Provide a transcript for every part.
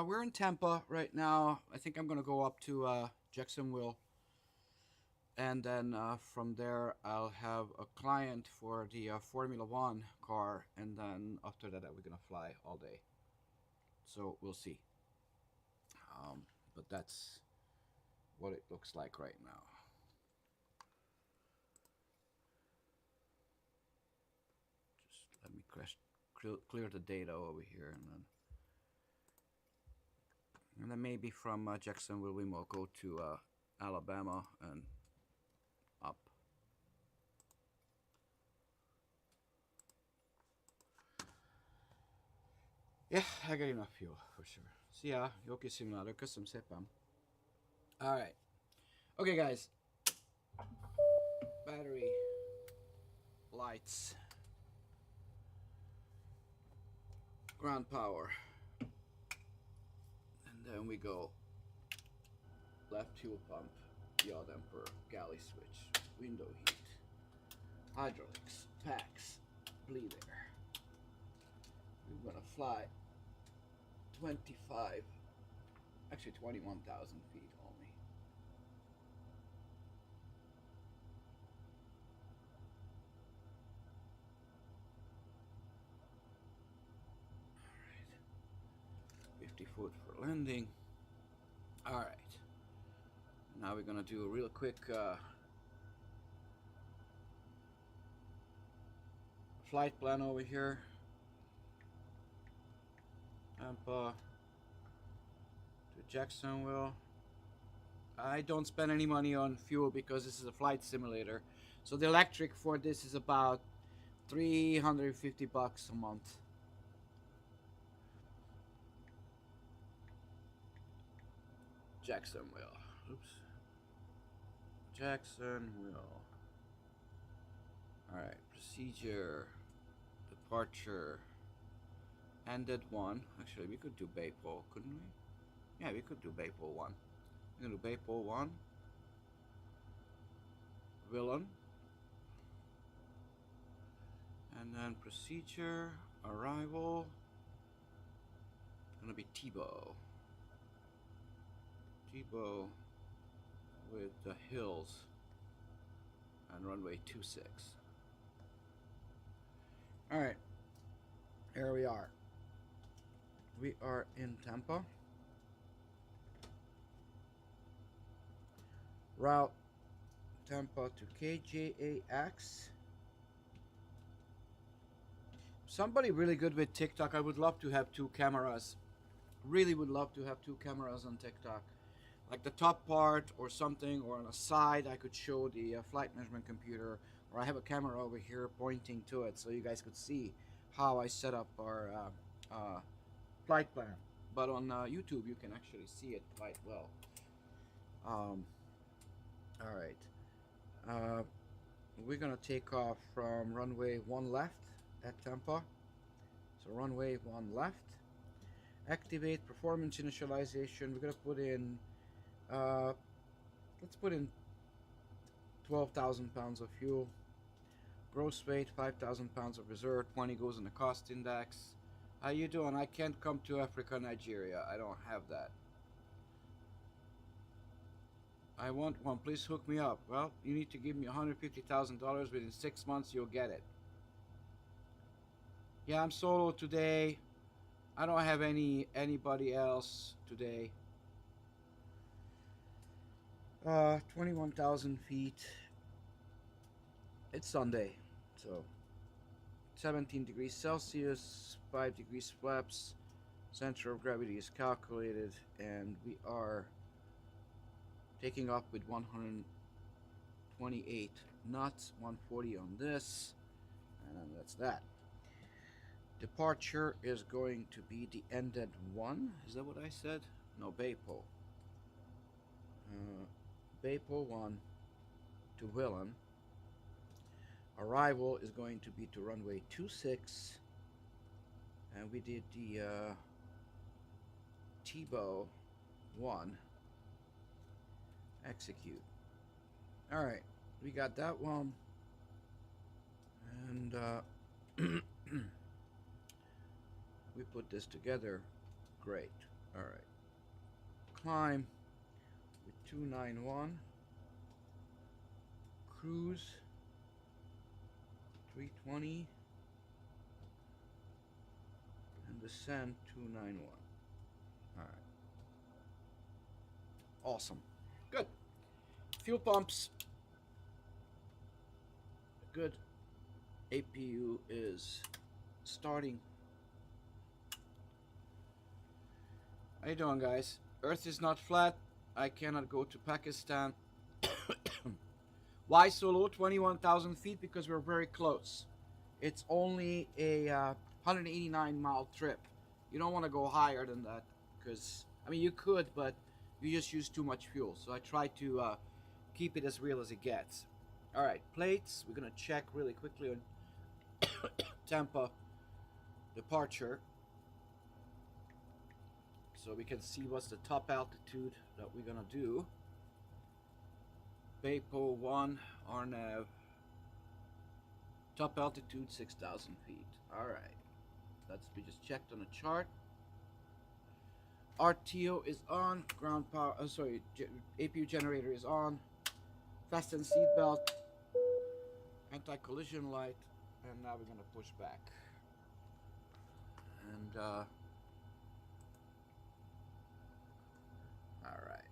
We're in Tampa right now. I think I'm gonna go up to Jacksonville, and then from there I'll have a client for the Formula One car, and then after that we're gonna fly all day. So we'll see. But that's what it looks like right now. Just let me clear the data over here, and then maybe from Jacksonville we will go to Alabama and up. Yeah, I got enough fuel for sure. Szia, jó kis szimuláló, köszönöm szépen. Alright. Okay, guys. Battery. Lights. Ground power. And then we go. Left fuel pump. Yaw damper. Galley switch. Window heat. Hydraulics. Packs. Bleed air. We're gonna fly 25, actually 21,000 feet only. Alright. 50 foot for landing. Alright. Now we're gonna do a real quick flight plan over here. Tampa to Jacksonville. I don't spend any money on fuel because this is a flight simulator. So the electric for this is about $350 a month. Jacksonville. Oops. Jacksonville. Alright, procedure, departure, ended one. Actually, we could do Baypole, couldn't we? Yeah, we could do Baypole 1. We're gonna do Baypole 1. Villain. And then procedure, arrival. Gonna be Tebow. Tebow with the hills and runway 26. Alright. Here we are. We are in Tampa. Route Tampa to KJAX. Somebody really good with TikTok. I would love to have two cameras. Really would love to have two cameras on TikTok. Like the top part or something, or on the side I could show the flight management computer, or I have a camera over here pointing to it so you guys could see how I set up our flight plan. But on YouTube you can actually see it quite well. Alright. We're gonna take off from runway 1 left at Tampa. So runway 1 left. Activate performance initialization. We're gonna put in let's put in 12,000 pounds of fuel. Gross weight 5,000 pounds of reserve. 20 goes in the cost index. How you doing? I can't come to Africa, Nigeria. I don't have that. I want one. Please hook me up. Well, you need to give me $150,000 within 6 months. You'll get it. Yeah, I'm solo today. I don't have anybody else today. 21,000 feet. It's Sunday, so 17 degrees Celsius, 5 degrees flaps. Center of gravity is calculated, and we are taking off with 128 knots, 140 on this, and that's that. Departure is going to be the ended 1. Is that what I said? No, Baypole. Baypole 1 to Willen. Arrival is going to be to runway 26, and we did the Tebow 1. Execute. Alright, we got that one, and we put this together. Great. All right. Climb with 291. Cruise 320. And descend 291. All right. Awesome. Good. Fuel pumps. Good. APU is starting. How you doing, guys? Earth is not flat. I cannot go to Pakistan. Why so low? 21,000 feet? Because we're very close. It's only a 189-mile trip. You don't want to go higher than that because, I mean, you could, but you just use too much fuel. So I try to keep it as real as it gets. All right, plates. We're going to check really quickly on Tampa departure. So we can see what's the top altitude that we're going to do. Baypo 1, RNAV. Top altitude 6,000 feet. All right. That's we just checked on the chart. RTO is on. Ground power. APU generator is on. Fasten seatbelt. Anti-collision light. And now we're gonna push back. And all right.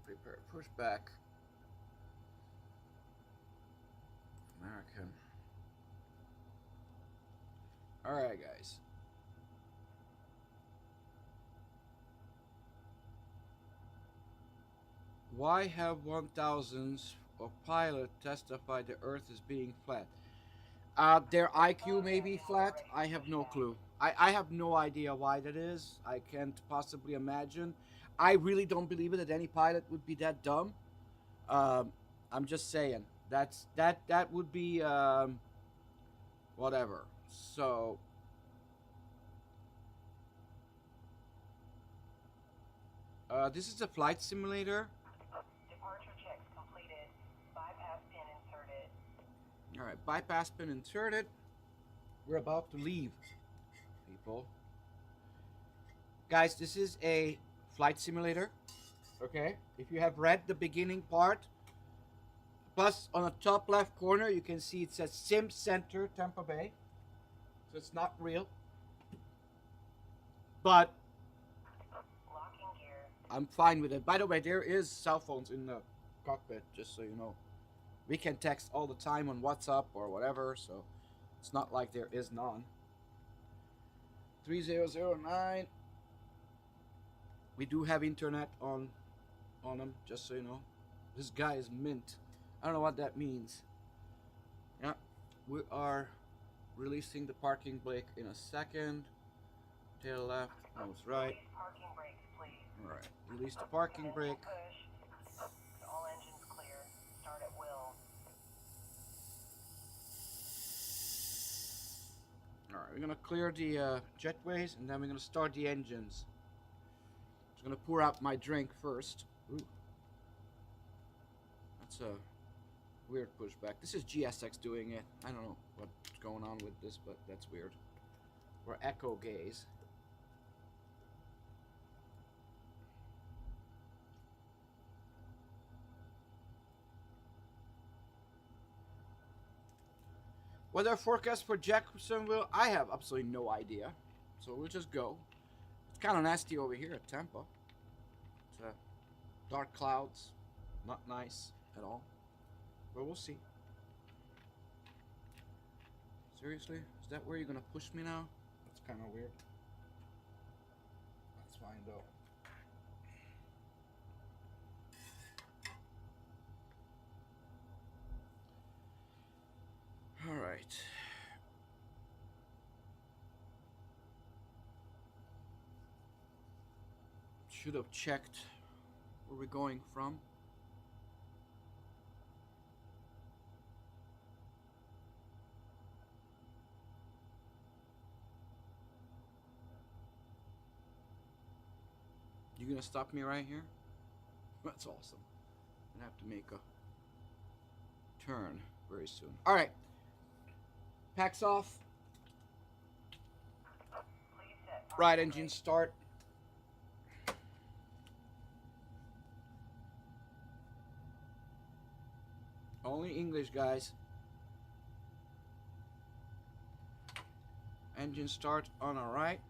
Prepare push back. American. All right, guys. Why have 1,000s of pilot testify the Earth is being flat? Their IQ may be flat. I have no clue. I have no idea why that is. I can't possibly imagine. I really don't believe it that any pilot would be that dumb. I'm just saying. That would be whatever. So this is a flight simulator. Departure checks completed. Bypass pin inserted. All right, bypass pin inserted. We're about to leave, people. Guys, this is a flight simulator. Okay, if you have read the beginning part, plus on the top left corner you can see it says Sim Center Tampa Bay, so it's not real, but Locking gear. I'm fine with it. By the way, there is cell phones in the cockpit, just so you know. We can text all the time on WhatsApp or whatever, so it's not like there is none. 3009. We do have internet on them, just so you know. This guy is mint. I don't know what that means. Yeah, we are releasing the parking brake in a second. Tail left, nose right. Release parking brakes, please. All right, release the parking brake. Push. All engines clear. Start at will. All right, we're gonna clear the jetways, and then we're gonna start the engines. Just gonna pour out my drink first. Ooh. That's a weird pushback. This is GSX doing it. I don't know what's going on with this, but that's weird. We're echo gaze. Weather forecast for Jacksonville, I have absolutely no idea. So we'll just go. It's kind of nasty over here at Tampa. It's dark clouds. Not nice at all. But we'll see. Seriously? Is that where you're going to push me now? That's kind of weird. That's fine though. All right. Should have checked where we're going from. You gonna stop me right here? That's awesome. I'm gonna have to make a turn very soon. All right. Packs off. Please set Right engine start. Only English, guys. Engine start on our right.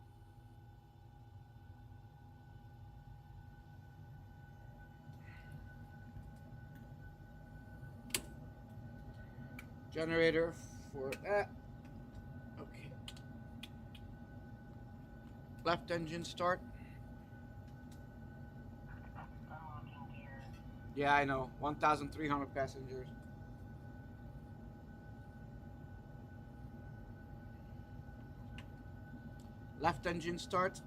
Generator for that. Okay. Left engine start. Unlocking gear. Yeah, I know. 1,300 passengers. Left engine start.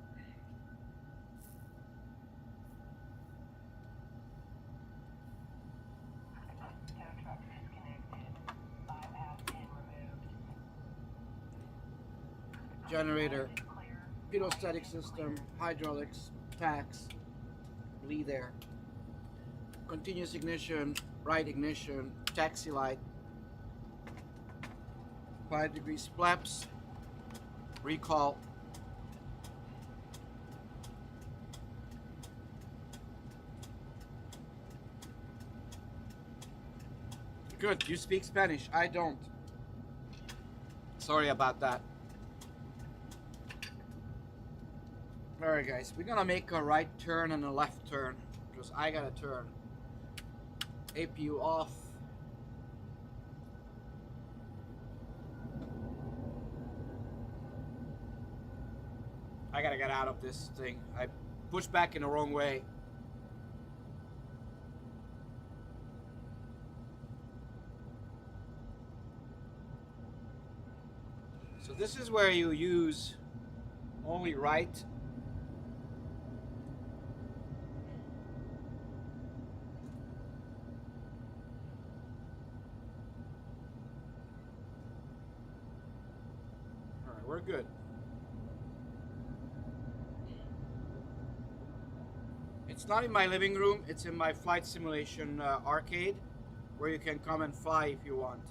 Tow truck disconnected. Bypass pin removed. Generator. Engine clear. Pitot-static system. Hydraulics. Packs. Bleed air. Continuous ignition. Right ignition. Taxi light. 5 degrees flaps. Recall. Good, you speak Spanish. I don't. Sorry about that. Alright guys, we're gonna make a right turn and a left turn. Because I gotta turn. APU off. I gotta get out of this thing. I pushed back in the wrong way. So this is where you use only right. Alright, we're good. It's not in my living room, it's in my flight simulation arcade, where you can come and fly if you want.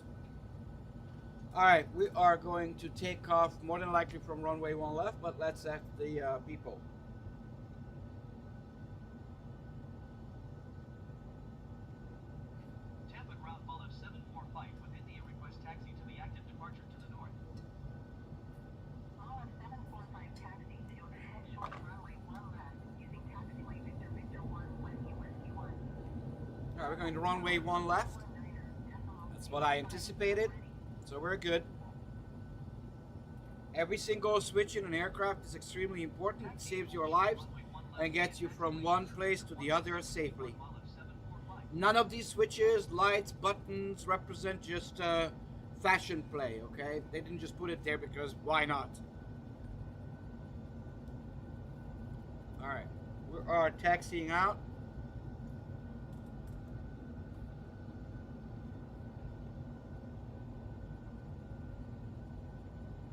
Alright, we are going to take off more than likely from runway 1 left, but let's ask the people. Tampa ground Mollet 745 with India request taxi to the active departure to the north. Mollet 745 taxi to head short runway 1 left using taxiway Victor Victor 1 Whiskey Whiskey 1. Alright, we're going to runway 1 left. That's what I anticipated. So we're good. Every single switch in an aircraft is extremely important. It saves your lives and gets you from one place to the other safely. None of these switches, lights, buttons represent just fashion play, okay? They didn't just put it there because why not? Alright, we are taxiing out.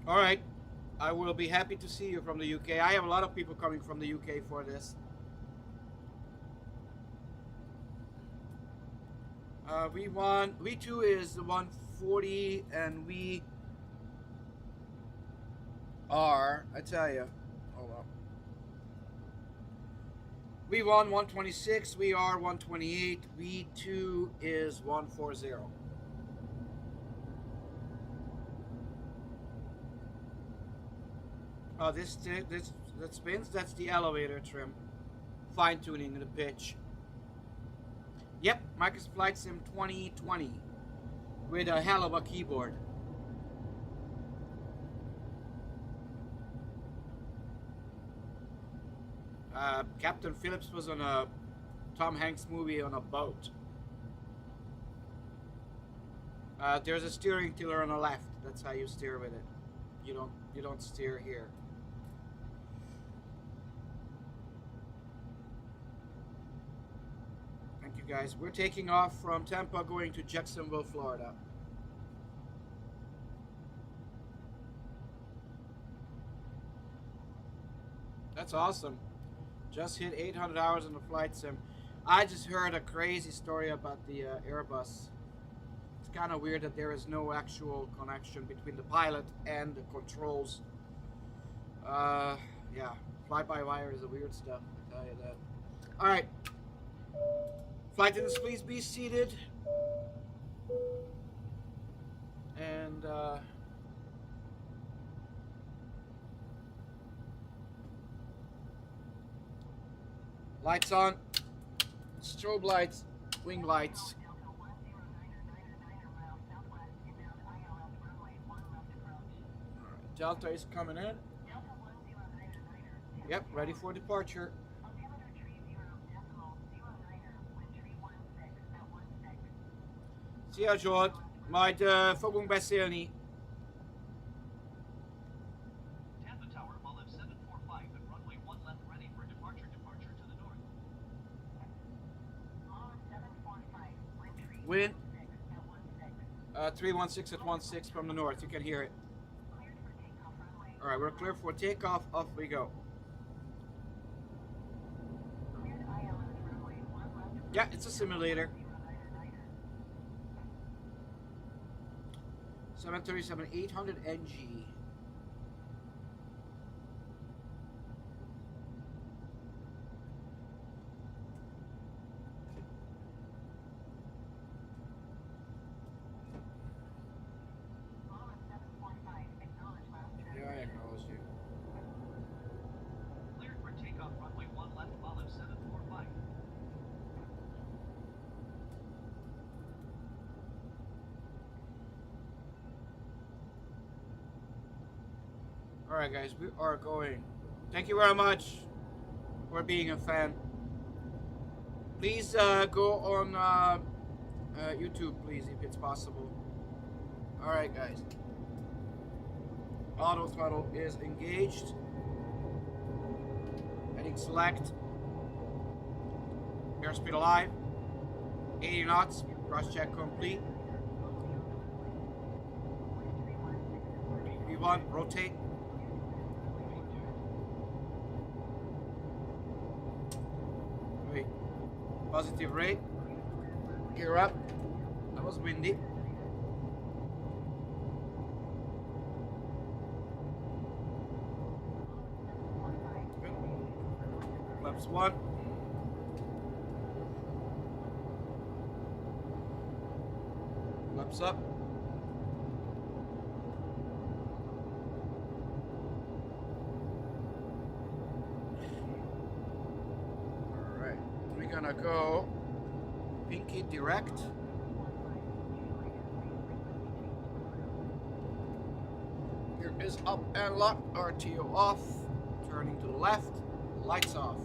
Alright, I will be happy to see you from the UK. I have a lot of people coming from the UK for this. V2 is the 140 and we are, I tell you, hold on. V1 126, we are 128, V2 is 140. Oh, this that spins. That's the elevator trim, fine tuning the pitch. Yep, Microsoft Flight Sim 2020 with a hell of a keyboard. Captain Phillips was on a Tom Hanks movie on a boat. There's a steering tiller on the left. That's how you steer with it. You don't steer here. Thank you guys. We're taking off from Tampa going to Jacksonville, Florida. That's awesome. Just hit 800 hours on the flight sim. I just heard a crazy story about the Airbus. It's kind of weird that there is no actual connection between the pilot and the controls. Yeah, fly-by-wire is the weird stuff, I tell you that. Alright. Flight attendants, please be seated. And, lights on. Strobe lights. Wing lights. Delta 109er miles southwest, inbound ILS runway 1 left approach. Delta is coming in. Delta 1099er. Yep, ready for departure. Altimeter tree 0 decimal 09er, wind tree 16 at 16. Szia Zsolt, majd fogunk beszélni. Tampa Tower, Molliv 745 at runway 1 left ready for departure to the north. Molliv 745, wind tree Wind 16 at 16. 316 at 16 from the north, you can hear it. Cleared for takeoff runway. Alright, we're clear for takeoff, off we go. Cleared ILS runway 1 left. Yeah, it's a simulator. 737-800 NG. Molliv 745, acknowledge last Yeah, I acknowledge you. Cleared for takeoff runway 1 left, Molliv 745. Alright guys, we are going. Thank you very much for being a fan. Please go on YouTube, please, if it's possible. Alright guys. Auto throttle is engaged. Heading select. Airspeed alive. 80 knots. Cross check complete. V1, rotate. Wait. Positive rate. Gear up. That was windy. Flaps 1. Flaps up. Alright. We're gonna go pinky direct. Gear is up and locked. RTO off. Turning to the left. Lights off.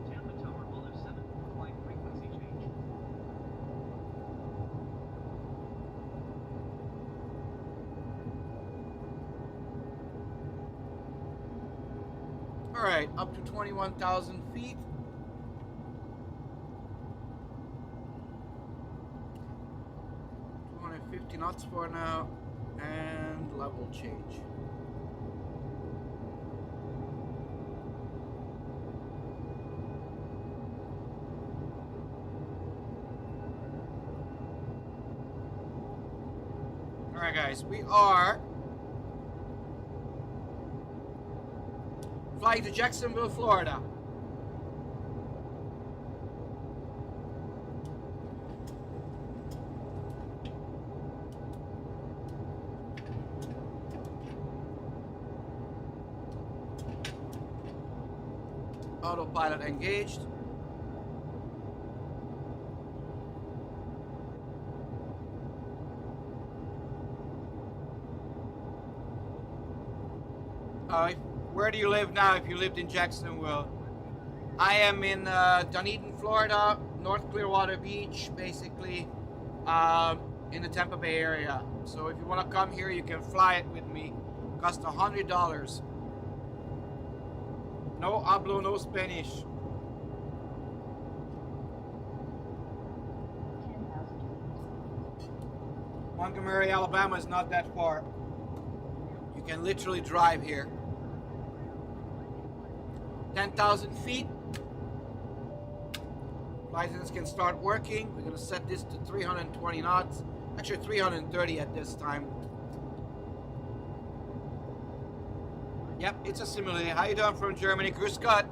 Tampa Tower, Molliv 745 frequency change. Alright, up to 21,000 feet. $250 knots for now, and level change. Alright guys, we are flying to Jacksonville, Florida. Autopilot engaged. Where do you live now if you lived in Jacksonville? I am in Dunedin, Florida, North Clearwater Beach, basically, in the Tampa Bay area. So if you want to come here, you can fly it with me. Cost $100. No hablo no Spanish. 10,000 feet. Montgomery, Alabama is not that far. You can literally drive here. 10,000 feet. License can start working. We're going to set this to 320 knots. Actually 330 at this time. Yep, it's a simulator. How you doing from Germany? Grüß Gott.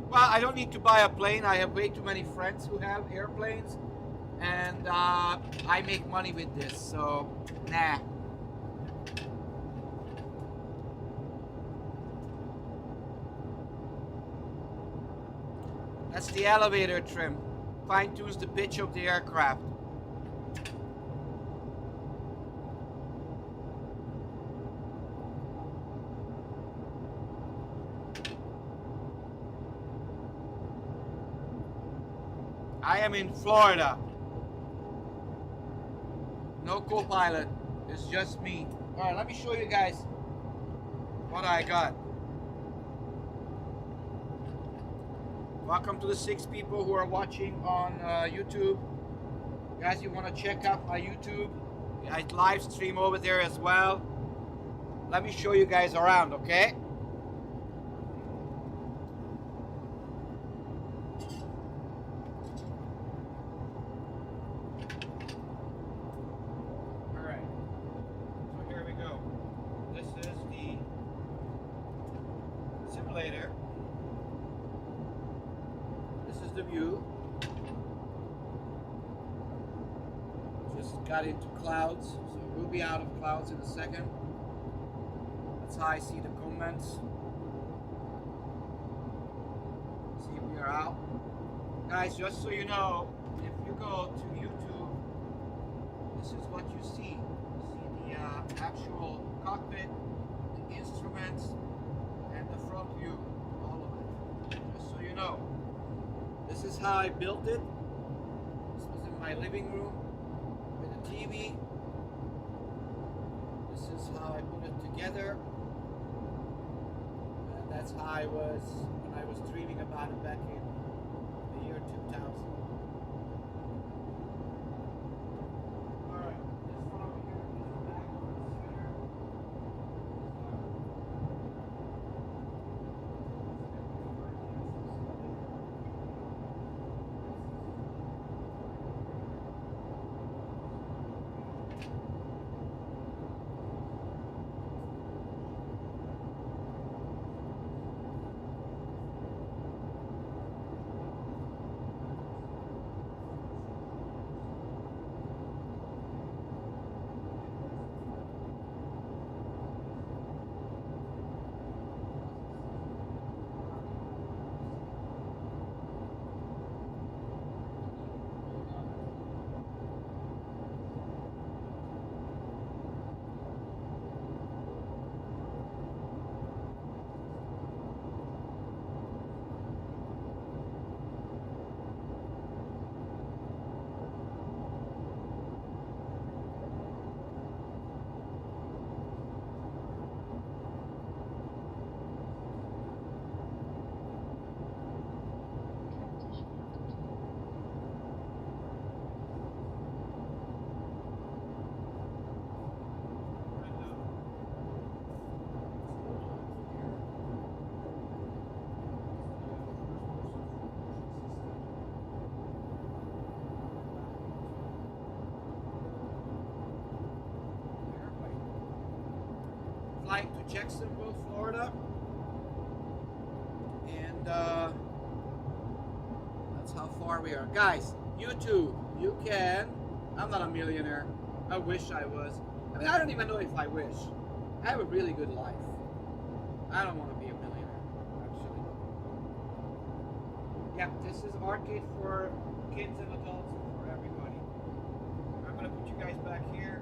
Well, I don't need to buy a plane. I have way too many friends who have airplanes. And I make money with this, so nah. That's the elevator trim. Fine tunes the pitch of the aircraft. I am in Florida. No co-pilot. It's just me. Alright, let me show you guys what I got. Welcome to the 6 people who are watching on YouTube. Guys, you want to check out my YouTube? I live stream over there as well. Let me show you guys around, okay? Alright. So here we go. This is the simulator. This is the view. Just got into clouds, so we'll be out of clouds in a second. That's how I see the comments. See, we are out. Guys, just so you know, if you go to YouTube, this is what you see. You see the actual cockpit, the instruments, and the front view, all of it. Just so you know. This is how I built it. This was in my living room with a TV. This is how I put it together. And that's how I was when I was dreaming about it back in the year 2000. Alright, this one over here is the back of the center. Transition altitude. Flying to Jacksonville, Florida. And that's how far we are. Guys, YouTube, you can. I'm not a millionaire. I wish I was. I mean, I don't even know if I wish. I have a really good life. I don't want to be a millionaire, actually. Yeah, this is arcade for kids and adults and for everybody. I'm going to put you guys back here.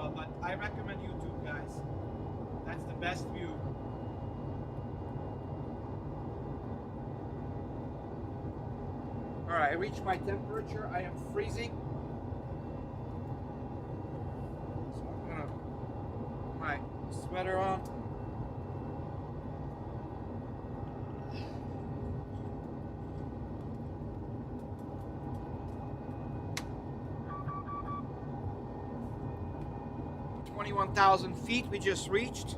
well, but I recommend YouTube, guys. That's the best view. Alright, I reached my temperature. I am freezing. So I'm gonna put my sweater on. $21,000 feet we just reached.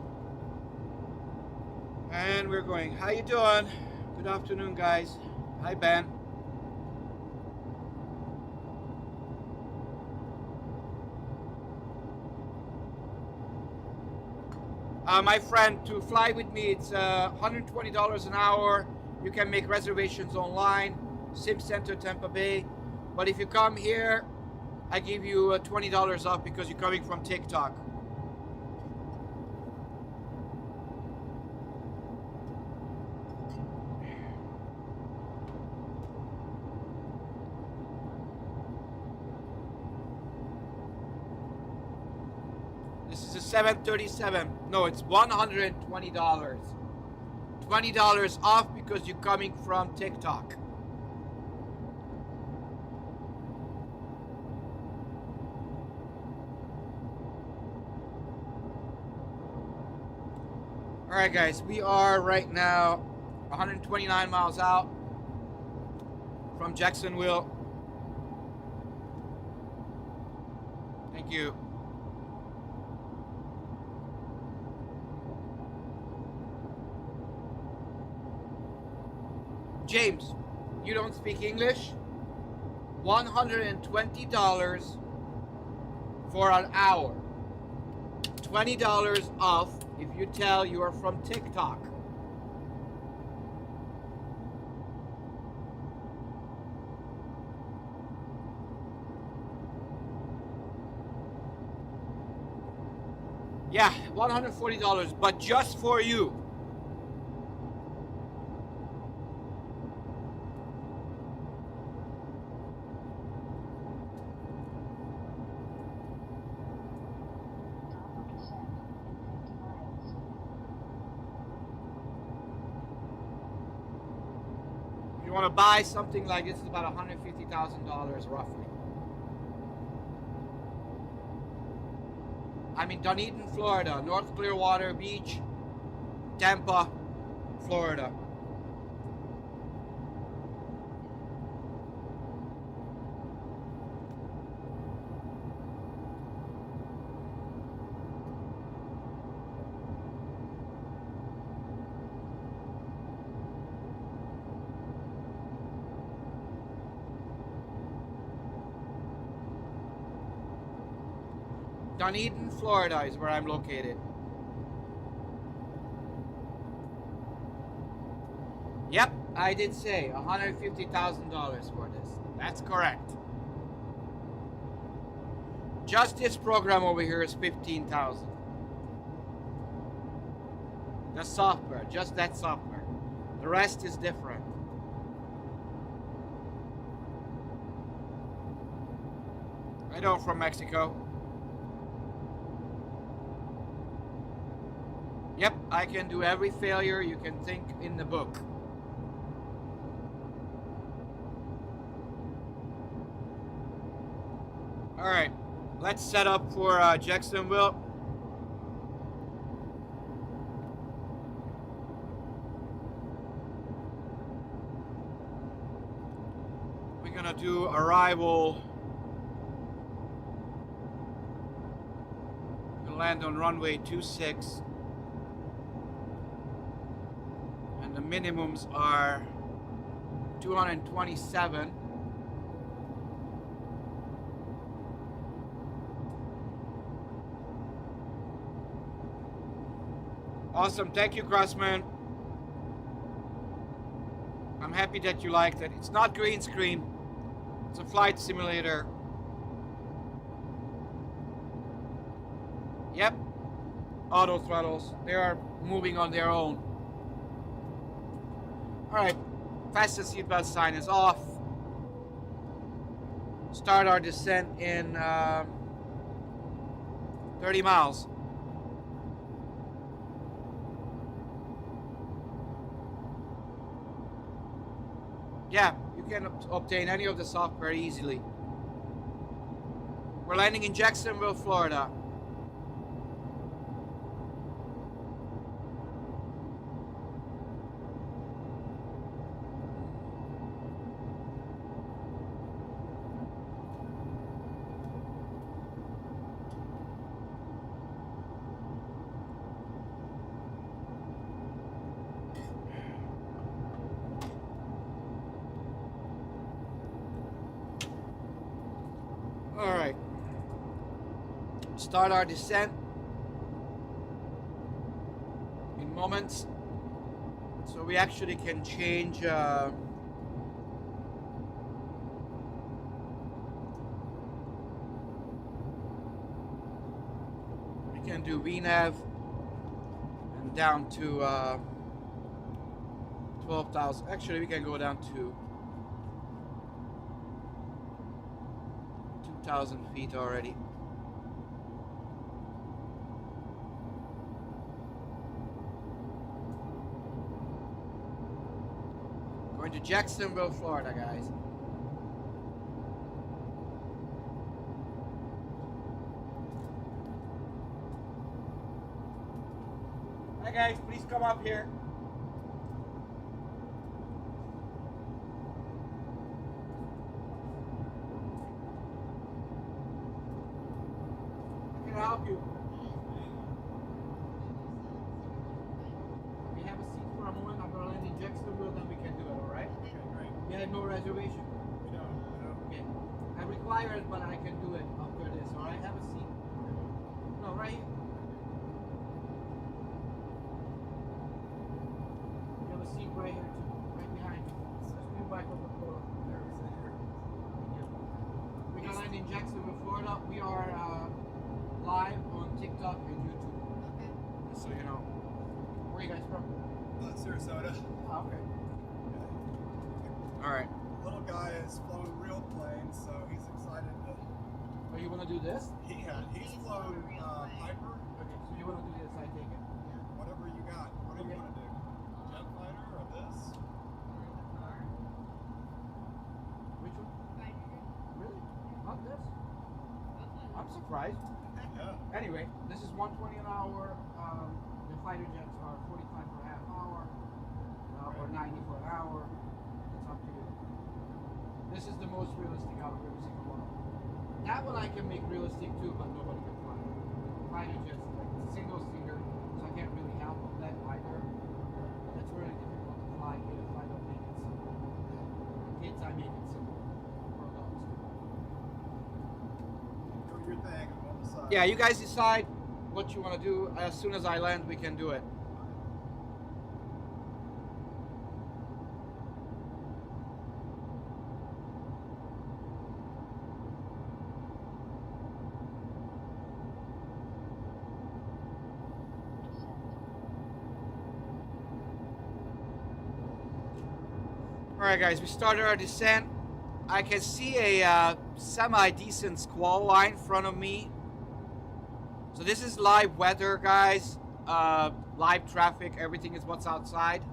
And we're going. How you doing? Good afternoon, guys. Hi, Ben. My friend, to fly with me, it's $120 an hour. You can make reservations online. Sim Center, Tampa Bay. But if you come here, I give you $20 off because you're coming from TikTok. This is a 737. No, it's $120. $20 off because you're coming from TikTok. Alright guys, we are right now 129 miles out from Jacksonville. Thank you. James, you don't speak English? $120 for an hour. $20 off if you tell you are from TikTok. Yeah, $140, but just for you. If you want to buy something like this, it's about $150,000 roughly. I'm in Dunedin, Florida, North Clearwater Beach, Tampa, Florida. Dunedin, Florida is where I'm located. Yep, I did say $150,000 for this. That's correct. Just this program over here is $15,000. The software, just that software. The rest is different. I know, from Mexico. Yep, I can do every failure you can think in the book. Alright, let's set up for Jacksonville. We're gonna do arrival. We're gonna land on runway 26. The minimums are 227. Awesome, thank you, Crossman. I'm happy that you liked it. It's not green screen. It's a flight simulator. Yep. Auto throttles. They are moving on their own. Alright, fasten seatbelt sign is off. Start our descent in 30 miles. Yeah, you can obtain any of the software easily. We're landing in Jacksonville, Florida. All right. Start our descent in moments. So we actually can change we can do VNAV and down to 12,000. Actually, we can go down to 2,000 feet already. Going to Jacksonville, Florida, guys. Hi guys, please come up here. How can I help you? We have a seat for a moment. I'm gonna land in Jacksonville, then we can do it, alright? Okay, great. You had no reservation? We don't. Okay. I require it, but I can do it after this, alright? Have a seat. No, right here. You have a seat right here too, right behind you. Just move back over the floor. There, sit here. We're gonna land in Jacksonville, Florida. We are live on TikTok and YouTube. Okay. Just so you know. Where are you guys from? Sarasota. Oh, okay. Yeah. Alright. Little guy has flown real planes, so he's excited to. Oh, you wanna do this? He's flown Piper. Okay, so you wanna do this, I take it. Whatever you got. What do you Okay. want to do? Jet fighter or this? Which one? Really? Not this? I'm surprised. Yeah. Anyway, this is 120 an hour. The fighter jets are 45 for a half hour, or 90 for an hour. It's up to you. This is the most realistic out of every single one. That one I can make realistic too, but nobody can fly. Fighter jets, like it's a single seater, so I can't really help with that either. That's really difficult to fly if I don't make it simple. Kids, I make it simple. For adults. Do your thing. I'm on the side. Yeah, you guys decide what you want to do. As soon as I land, we can do it. Alright guys, we started our descent. I can see a semi-decent squall line in front of me. So this is live weather, guys. Live traffic, everything is what's outside.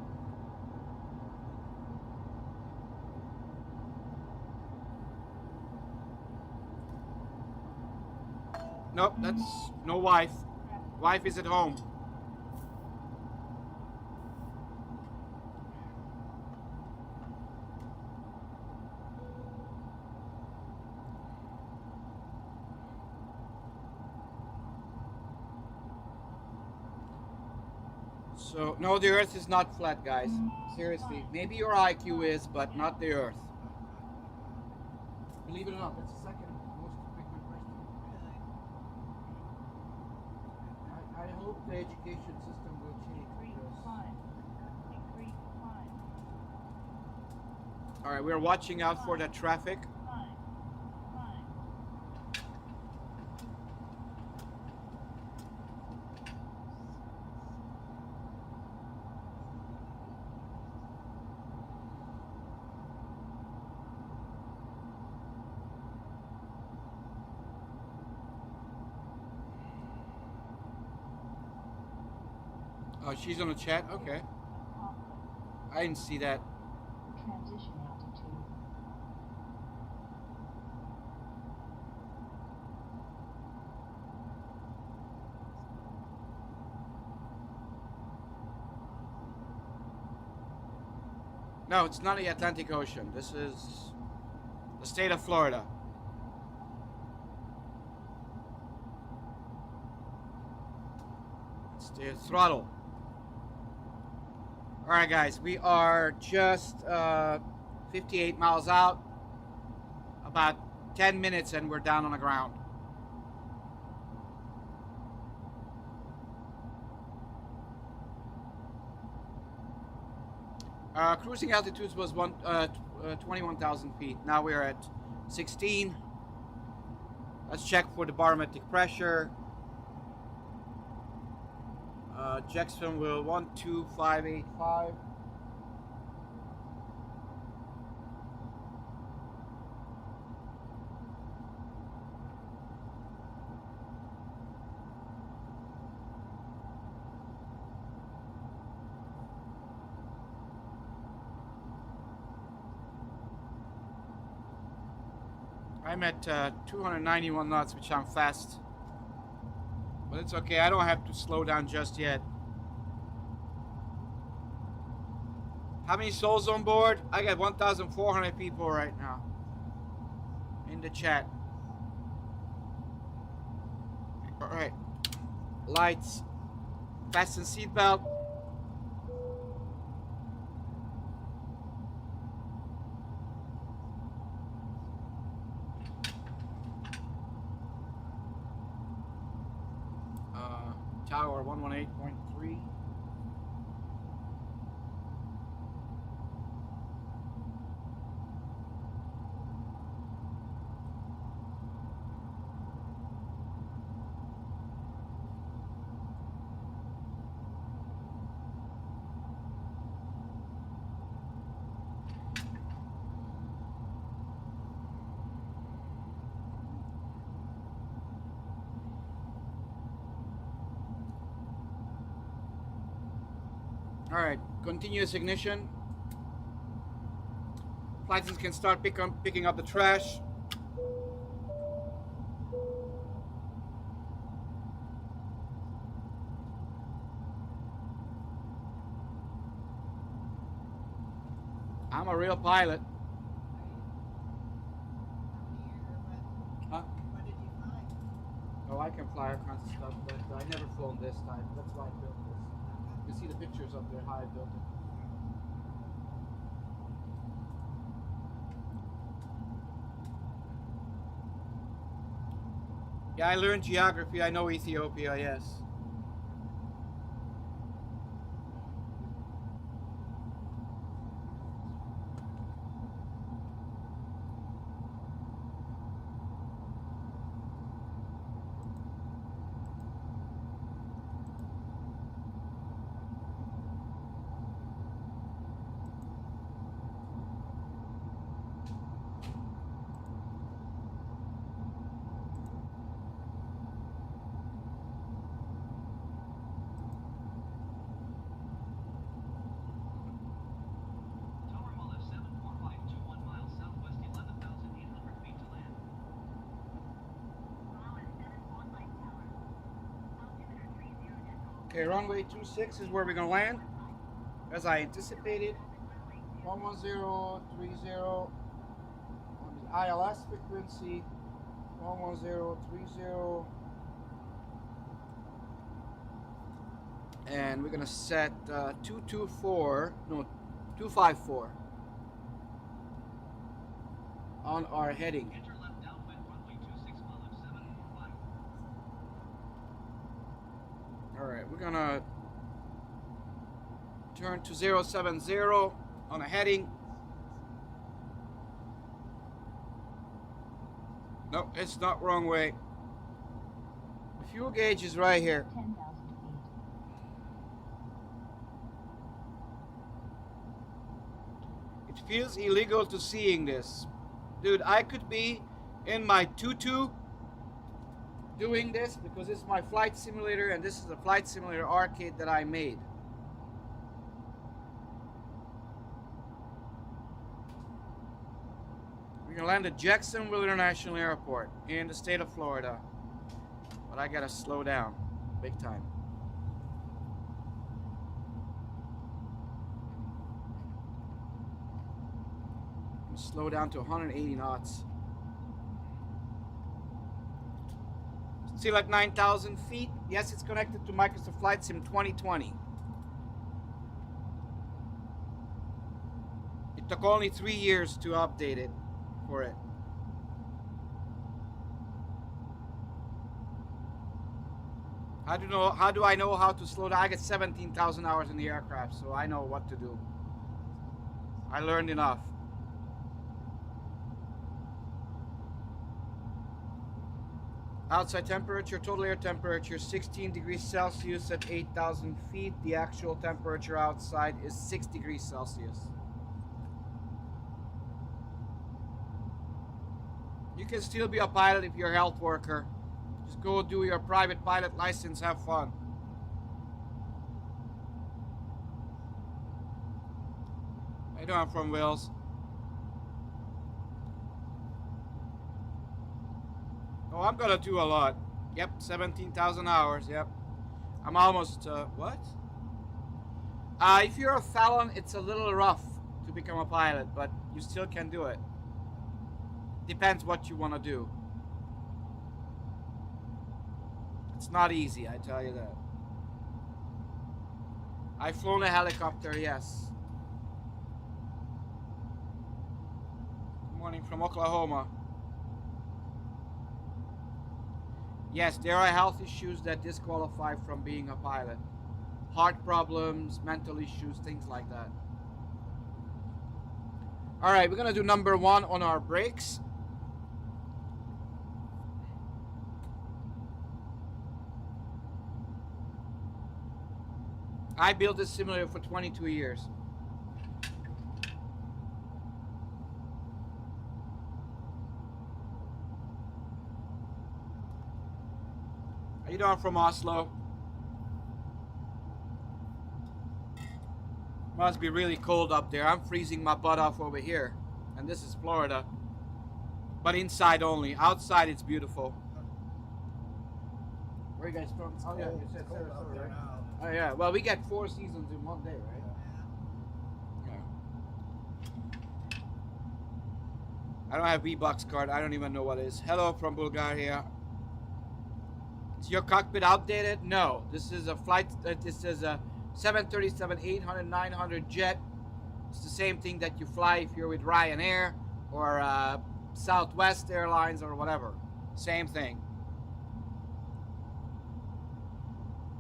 Nope, that's no wife. Wife is at home. So, no, the Earth is not flat, guys. Seriously. Maybe your IQ is, but not the Earth. Believe it or not, that's the second most frequent question. I hope the education system will change. Alright, we're watching out for the traffic. Oh, she's on the chat? Okay. I didn't see that. Transition altitude. No, it's not the Atlantic Ocean. This is the state of Florida. It's the throttle. Alright guys, we are just 58 miles out. About 10 minutes and we're down on the ground. Cruising altitude was 21,000 feet. Now we're at 16. Let's check for the barometric pressure. Jacksonville 12585. I'm at 291 knots, which I'm fast. But it's okay, I don't have to slow down just yet. How many souls on board? I got 1,400 people right now in the chat. Alright. Lights. Fasten seatbelt. Tower 118.3. Alright, continuous ignition. Flight attendants can start picking up the trash. I'm a real pilot. Huh? What did you find? Oh, I can fly all kinds of stuff, but I never flown this type. That's why I built this. You can see the pictures up there, how I built it. Yeah, I learned geography. I know Ethiopia, yes. Tower will have 74521 miles southwest, 11,800 feet to land. Lima 745 tower. Altimeter 30 decimal. Okay, runway 26 is where we're gonna land. As I anticipated. 11030 on the ILS frequency. 11030. And we're gonna set 254 on our heading. Enter left downwind runway 26 will have 745. Alright, we're gonna turn to 070 on a heading. No, it's not wrong way. The fuel gauge is right here. 10,000 feet. It feels illegal to seeing this. Dude, I could be in my tutu doing this because it's my flight simulator and this is a flight simulator arcade that I made. We're gonna land at Jacksonville International Airport in the state of Florida. But I gotta slow down. Big time. Slow down to 180 knots. Still at 9,000 feet. Yes, it's connected to Microsoft Flight Sim 2020. It took only 3 years to update it for it. How do I know how to slow down? I get 17,000 hours in the aircraft, so I know what to do. I learned enough. Outside temperature, total air temperature 16 degrees Celsius at 8,000 feet. The actual temperature outside is 6 degrees Celsius. You can still be a pilot if you're a health worker. Just go do your private pilot license, have fun. How you doing? I'm from Wales. Oh, I'm gonna do a lot. Yep, 17,000 hours, yep. I'm almost, what? If you're a felon, it's a little rough to become a pilot, but you still can do it. Depends what you want to do. It's not easy, I tell you that. I've flown a helicopter, yes. Good morning from Oklahoma. Yes, there are health issues that disqualify from being a pilot. Heart problems, mental issues, things like that. Alright, we're gonna do number 1 on our brakes. I built this simulator for 22 years. How you doing from Oslo? Must be really cold up there. I'm freezing my butt off over here. And this is Florida. But inside only. Outside it's beautiful. Where are you guys from? Oh yeah, you said Cold out Sarasota, there right? now. Oh yeah, well we get 4 seasons in one day, right? Yeah. I don't have V-Bucks card. I don't even know what it is. Hello from Bulgaria. Is your cockpit outdated? No. This is a flight. This is a 737-800, 900 jet. It's the same thing that you fly if you're with Ryanair or Southwest Airlines or whatever. Same thing.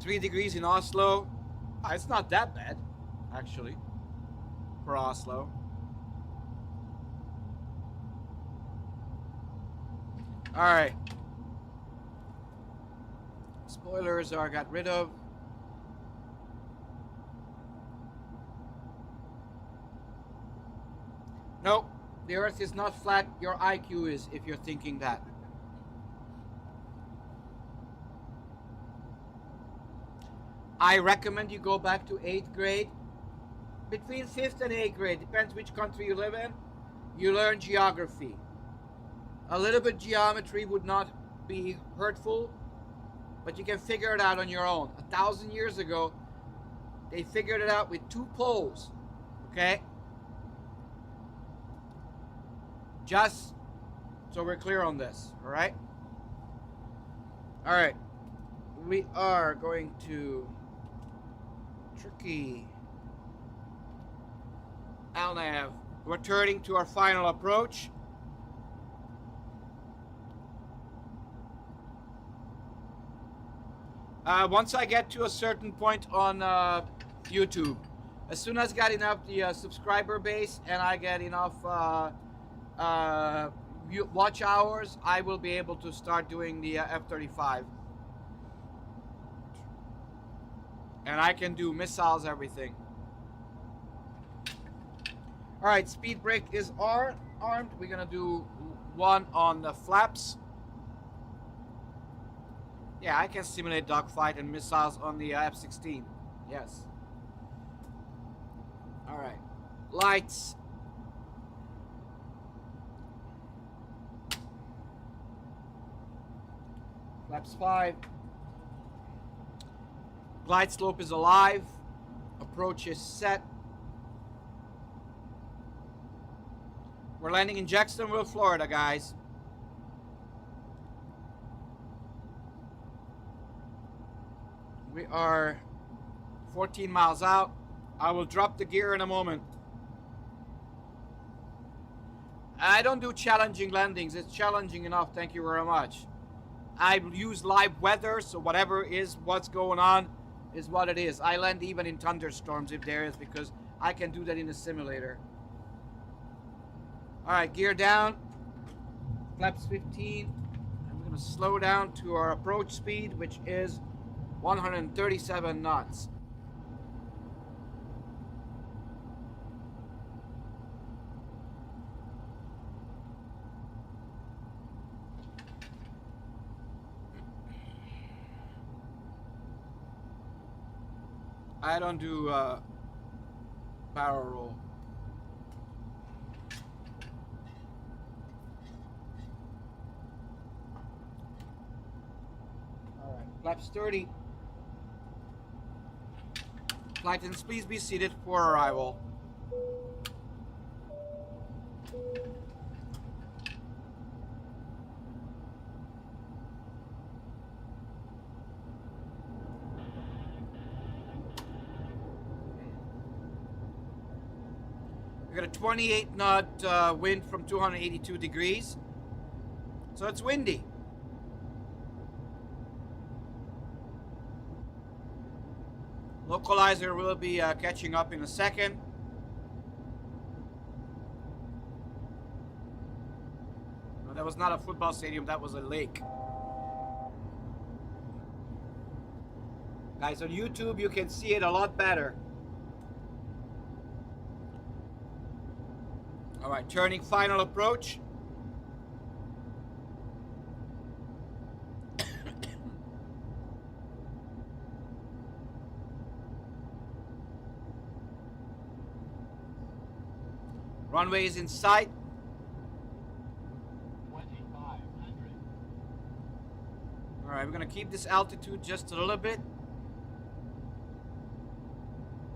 3 degrees in Oslo. It's not that bad, actually, for Oslo. All right. Spoilers are got rid of. Nope, the Earth is not flat. Your IQ is, if you're thinking that. I recommend you go back to 8th grade. Between 5th and 8th grade, depends which country you live in, you learn geography. A little bit geometry would not be hurtful, but you can figure it out on your own. 1,000 years ago, they figured it out with 2 poles, okay? Just so we're clear on this, all right? All right, we are going to Turkey. LNAV. We're turning to our final approach. Once I get to a certain point on YouTube, as soon as I got enough the subscriber base and I get enough watch hours, I will be able to start doing the F-35. And I can do missiles, everything. Alright, speed brake is armed. We're gonna do 1 on the flaps. Yeah, I can simulate dogfight and missiles on the F-16. Yes. Alright. Lights. Flaps 5. Glide slope is alive. Approach is set. We're landing in Jacksonville, Florida, guys. We are 14 miles out. I will drop the gear in a moment. I don't do challenging landings. It's challenging enough. Thank you very much. I use live weather, so whatever is what's going on is what it is. I land even in thunderstorms if there is, because I can do that in a simulator. Alright, gear down. Flaps 15. I'm going to slow down to our approach speed, which is 137 knots. I don't do barrel roll. All right, flaps 30. Flight attendants, please be seated for arrival. We got a 28 knot wind from 282 degrees. So it's windy. Localizer will be catching up in a second. No, that was not a football stadium, that was a lake. Guys, on YouTube you can see it a lot better. Alright, turning final approach. Runway is in sight. 2,500. Alright, we're going to keep this altitude just a little bit,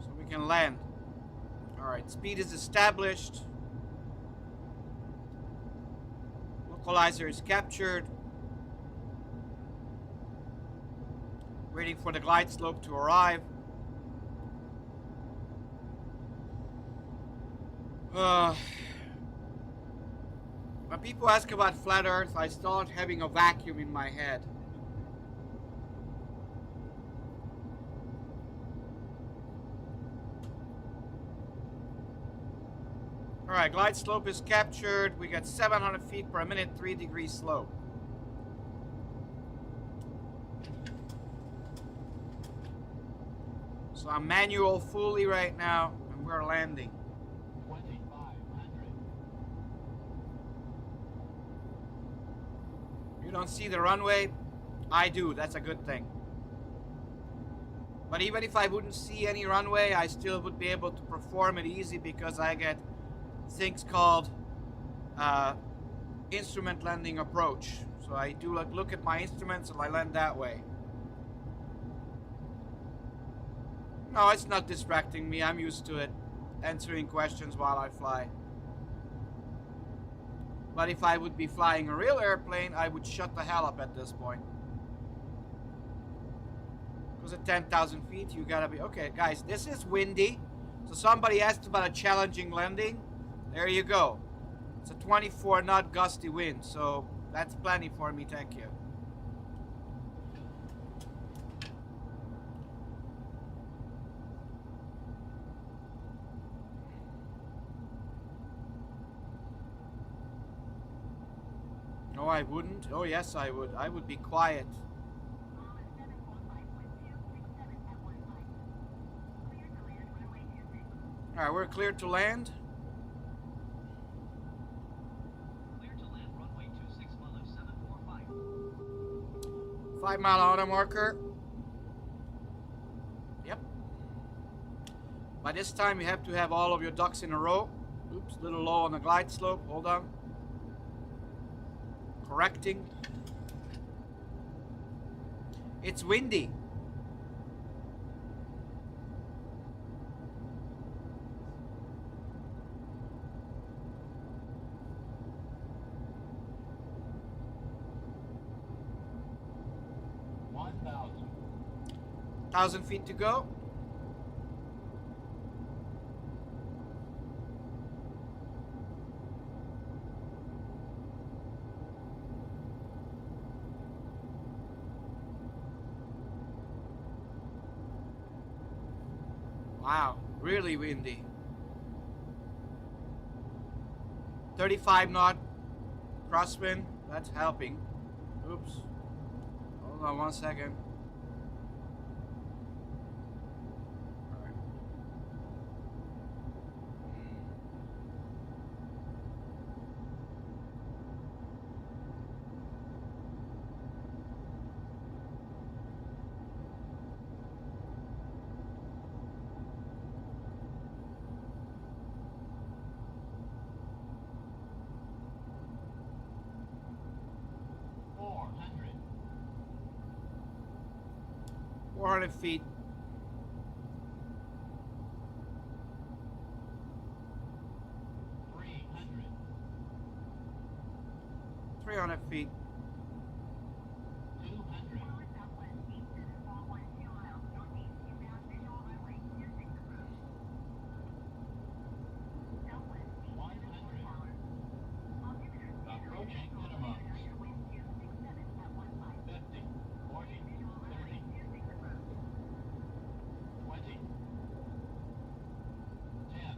so we can land. Alright, speed is established. Localizer is captured. Waiting for the glide slope to arrive. When people ask about flat Earth, I start having a vacuum in my head. Alright, glide slope is captured. We got 700 feet per minute, 3-degree slope. So I'm manual fully right now, and we're landing. 2,500. You don't see the runway? I do, that's a good thing. But even if I wouldn't see any runway, I still would be able to perform it easy because I get things called instrument landing approach. So I do look at my instruments and I land that way. No, it's not distracting me. I'm used to it. Answering questions while I fly. But if I would be flying a real airplane, I would shut the hell up at this point. Because at 10,000 feet, you gotta be... Okay, guys, this is windy. So somebody asked about a challenging landing. There you go. It's a 24 knot gusty wind, so that's plenty for me, thank you. No, I wouldn't. Oh, yes, I would. I would be quiet. Alright, we're clear to land. Clear to land runway 26 miles 745. 5 mile auto marker. Yep. By this time, you have to have all of your ducks in a row. Oops, a little low on the glide slope. Hold on. Correcting. It's windy. $1,000. 1,000 feet to go. Wow, really windy. 35 knot crosswind, that's helping. Oops. Hold on 1 second. Alright. $400. 400 feet. $300. 300 feet. $200. Forward southwest 87412 miles northeast inbound visual runway 26 approach. Southwest 874 tower. Altimeter standard Approaching international minimum. altimeter wind 267 at 15. 50, 40, Visual runway 30, 26 approach. 20, 10.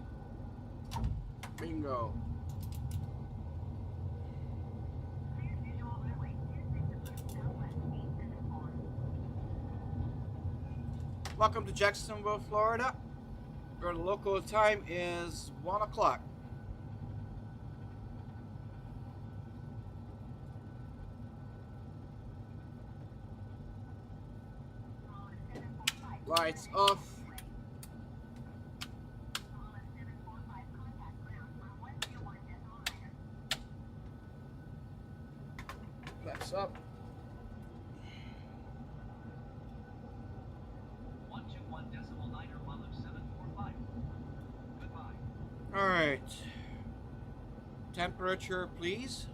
Bingo. Cleared visual runway 26 approach southwest 874. Welcome to Jacksonville, Florida. Your local time is 1 o'clock. Solid 745. Lights off. Solid 745 contact ground for 101.9. Flaps up. 121.9er while of 745. Goodbye. All right. Temperature, please.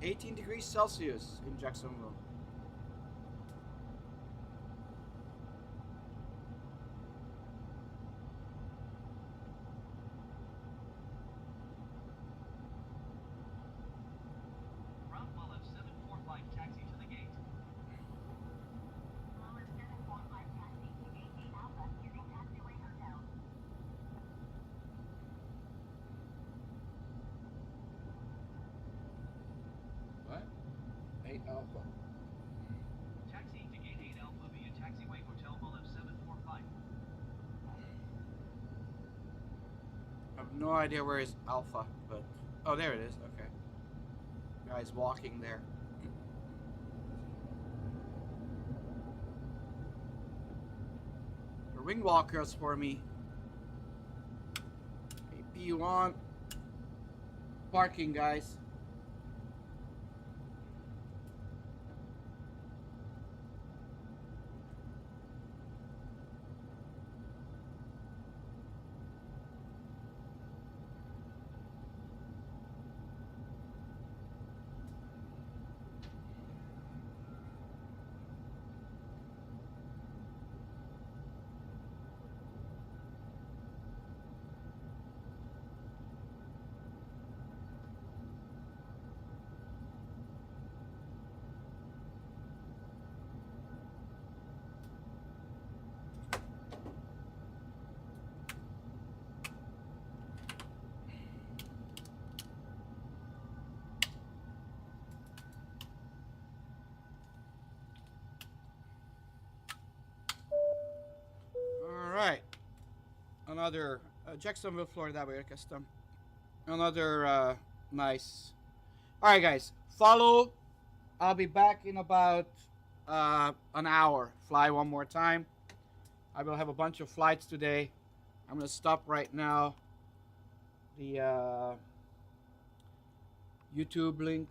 18 degrees Celsius in Jacksonville. Ground while of 745 taxi to the gate. Solid 745 taxi to gate 8 Alpha using taxiway hotel. What? 8 Alpha. Taxi to gate 8 Alpha via taxiway hotel while of 745. I have no idea where is Alpha, but oh, there it is. Okay. Guy's walking there. The wing walkers for me. AP on. Parking, guys. Alright. Another Jacksonville, Florida, way custom. Another nice. Alright, guys. Follow. I'll be back in about an hour. Fly one more time. I will have a bunch of flights today. I'm going to stop right now. The YouTube link